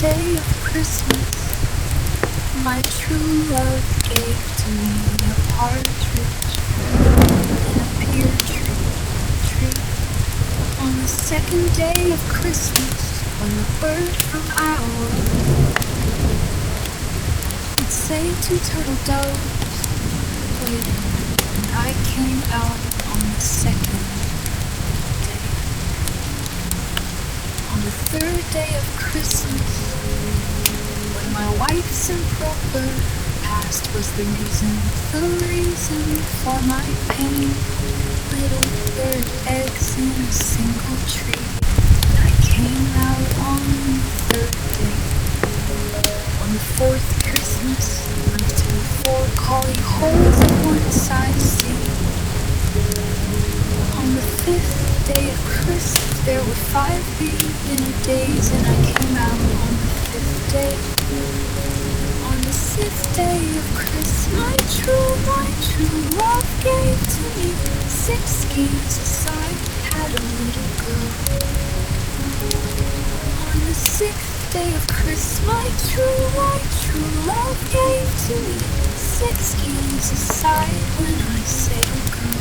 day of Christmas, my true love gave to me a partridge in a pear tree. On the second day of Christmas, when the bird from Iowa would say two turtle doves waiting, and I came out on the second day. On the third day of Christmas, when my wife's improper past was the reason for my pain. Little bird eggs in a single tree. I came out on the third day. On the fourth Christmas, lived in 4 collie holes at one side sea. On the fifth day of Christmas, there were 5 beginner days, and I came out on the fifth day. On the sixth day of Christmas, my true love gave to me 6 skeins aside, had a little girl. On the sixth day of Christmas, my true love gave to me 6 skeins aside when I say girl.